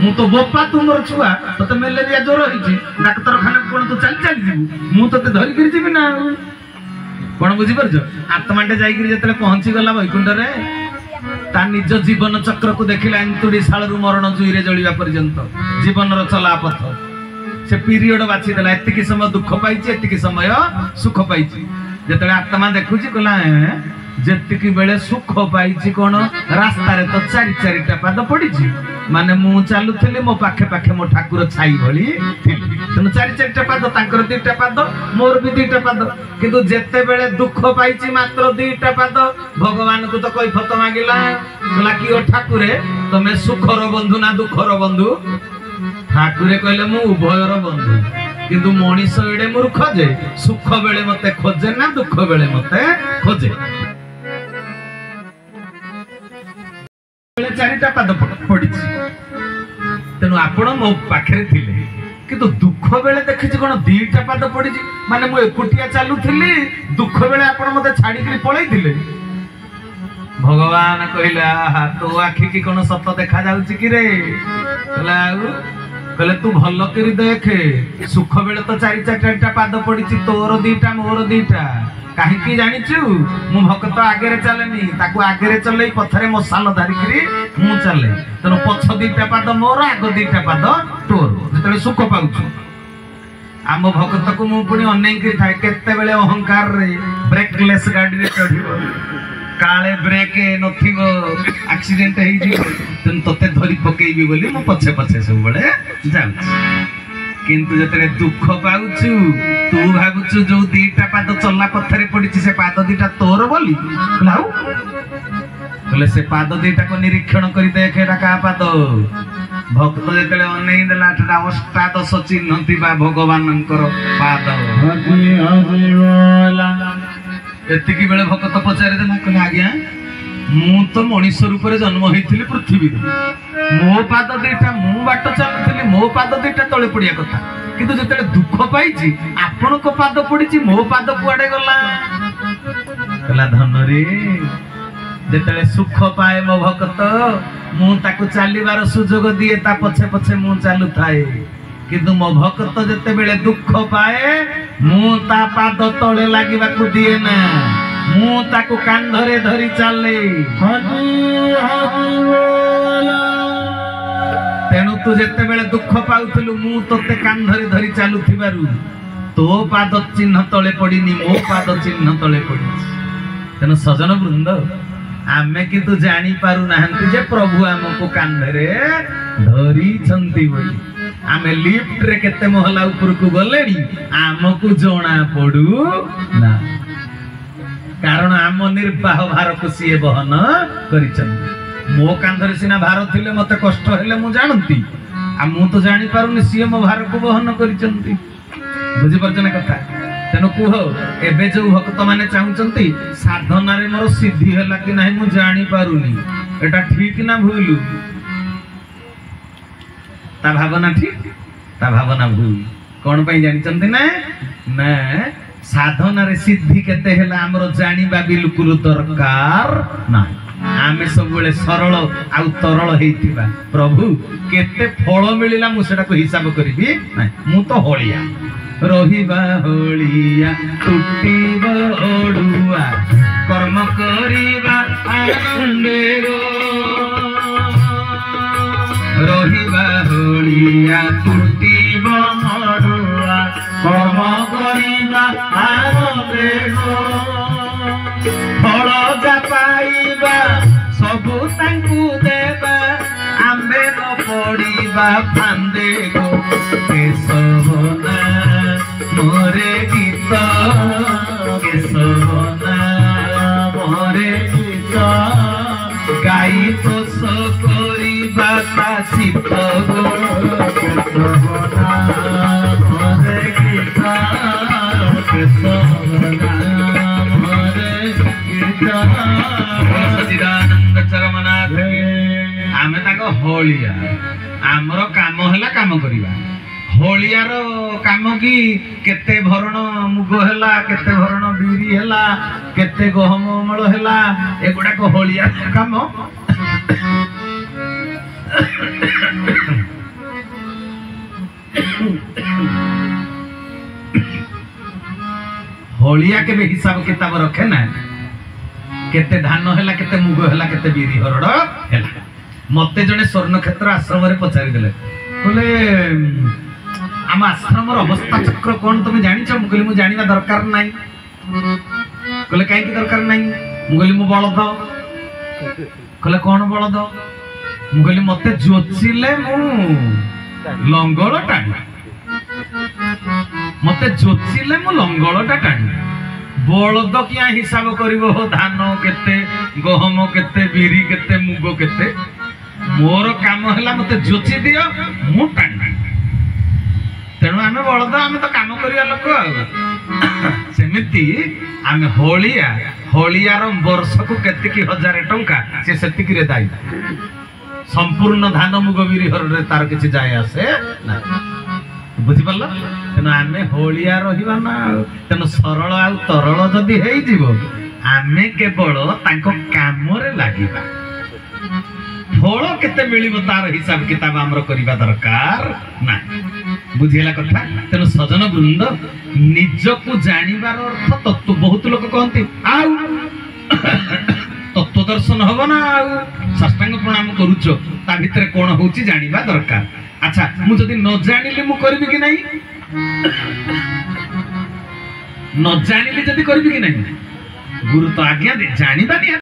मु तो बोपा तू मोर छुआ तो मेलेरिया ज्वर होइछि डाक्तरखाना कोन तू चल चल जीवु मु तो धरि कर जीवि ना कोन बुझी परछ आत्माटे जाई कर जतले पहुंची गला वैकुंठ रे ता निज जीवन चक्र को देखिला एंतुडी साळरू मरण जुईरे जळिबा पर्यंत जीवन रो चला पथ से पीरियड बाछि देला एतिकी समय दुख पाइछि एतिकी समय सुख पाइछि जतले आत्मा देखुछि कला जेतिकी बेले सुख पाइछि कोन रास्ता रे तो चारि चारिटा पाद पडिछि माने मु चालुथली मो पाखे पाखे मो ठाकुर छाई भली थिली तनो चारि चारिटा पाद तांकर दुईटा पाद मोर भी दुईटा पाद किंतु जेते बेले दुख पाइछि मात्र दुईटा पाद भगवान को तो कोई फत मागिला कला कि ओ ठाकुरे तमे सुखर बंधु ना दुखर बंधु ठाकुरे कहले मु उभयर बंधु किंतु मनीष एडे मूर्ख जे सुख बेले मते खोजे ना दुख बेले मते खोजे चारिटा पाद पड़िछि तेनु आपण मो पाखरे थिले किंतु दुख बेले देखिछि कोन दुईटा पाद पड़िछि माने मु एकुटिया चालुथिली दुख बेले आपण मते छाडी करी पळै थिले भगवान कहले आहा तो आखि की कोन सत देखा जाउछि कि रे लाउ कहले तू भलो करी देखे सुख बेले तो चारि चारिटा पाद पड़िछि तोर दुईटा मोर दुईटा काहे की जानिछु मु भक्त आगे रे चलेनी ताकू आगे रे चले पथरे मसाल धारी करी मु चले तनो पछ दुईटा पाद मोर आग दुईटा पाद तोर जतले सुख पाउछु आम भक्त को मु पुनी अनै करी थाए केते बेले अहंकार रे ब्रेकलेस गाड़ी रे चढ़िबो काले ब्रेक नथिबो एक्सीडेंट हेइ जिवो तन तते धरी पकेइबी बोली मु पछे पछे सब बेले जाउछु किंतु जतले दुख पाउछु तू भाबुछु जो दीटा पाद चल्ला पत्थरे पडिछि से पाद दीटा तोर बोली लाउ बोले से पाद दीटा को निरीक्षण करी देखेटा का पाद भक्त जतले अनै देलाटा अष्टादश चिन्ह थिबा भगवानंकर पाद एतिकी बेले भक्त पचारे दे कहले आज्ञा मु तो मनीष रूप रे जन्म होइथिली पृथ्वी मो पाद दीटा मु बाट चलुथिली मो पाद दीटा तळे पडिया कथा किंतु जतले दुख पाइछि आपण को पाद पडिछि मो पाद कुआडे गला कला धन रे जतले सुख पाए मो भक्त मु ताकू चालीबार सुजोग दिए ता पछे पछे मु चालु थाए किंतु मो भक्त जते बेले दुख पाए मु ता पाद तळे लागिबा को दिए ना मु ताकू कांधरे धरी चले तेणु तू जेते बेले दुख पाउथलु मु तोते कांधरे धरी चालू थिबारु तो पाद चिन्ह तळे पडिनी मो पाद चिन्ह तळे पडी तेणु सजन वृंद आमे किंतु जानी पारु नाहंती जे प्रभु हमको कांधरे धरी छंती बोली आमे लिफ्ट रे केते महला ऊपर को गलेनी हमको जोना पडू ना कारण आम निर्वाह भार को सी बहन कर मो कांधरे सिना भार थिले मते कष्ट हेले मु जानती आ मु तो जानी पारुनी सी मो भार को बहन कर बुझी परछन कथा तेनु कुह एबे जो भक्त माने चाहुचंती साधना रे मोर सिद्धि होला कि नाही मु जानी पारुनी एटा ठीक ना भूल ता भावना ठीक ता भावना भूल कोन पई जानि चंती ना ना साधना रे सिद्धि केते हेला हमरो जानिबा बिल्कुल दरकार ना आमे सब बेले सरल आ तरल हेतिबा प्रभु केते फल मिलिला मु सेटा को हिसाब करबी ना मु तो होलिया रहिबा होलिया टुटीब ओडुआ कर्म करिबा आंडेरो रहिबा होलिया टुटीब ओडुआ कर्म करिबा आंडेरो फल जा पाइबा सबु तांकु देबा आंबे न पड़िबा फांदे गो केशवना मोरे गीत केशवना मोरे गीत गाई तो सकोरिबा कासित गो केशवना मोरे गीत केशवना मोरे गीत सच्चिदानंद चरमनाथ आमे ताको होलिया आमरो काम हला काम करिबा होलियार काम की केते भरण मुग हैला केते भरण बीरी हैला केते गहम अमल हैला एगुडा को होलिया काम हलिया के हिसाब किताब रखे ना केते धान हैला केते मुग हैला केते बिरी हरड़ हैला मते जने स्वर्ण क्षेत्र आश्रम रे पचारि देले बोले आम आश्रम अवस्था चक्र कौन तुम जानी मु कहली मु जानिबा दरकार नाही कहले काहे की दरकार नाही मु कहली मु बलद कहले कौन बलद मु कहली मते जोचिले मु लंगल टाणी मते जोचिले मु लंगलटा टाणी बलद किया हिसाब करिवो धान केते गहम केते बिरी केते मुग केते मोर काम हैला मते जोची दियो मु टाणी तेणु आमे बलद आमे तो काम करिया लोक सेमिति आमे होलियार वर्ष को केतिकी 1000 टंका से सेतिकी रे दाई संपूर्ण धान मुग बिरी हर रे तार किछि जाय आसे ना बुझि परला तेणु आमे होलिया रहिबा ना तेणु सरल आ तरल जदि हेइ जीवो आमे केवल तांको काम रे लागिबा फल केते मिलिबो तार हिसाब किताब हमरो करिबा दरकार ना बुझिला कथा तेणु सजन वृंद निजकु जानिबार अर्थ तत्व बहुत लोक कहते आउ तत्व दर्शन हबो ना आउ साष्टांग प्रणाम करूचो ता भितरे कोन होउची जानिबा दरकार अच्छा मु जदि न जानिली मु करबी कि नाही न जानिली जदि करबी कि नाही गुरु तो आज्ञा दे जानिबा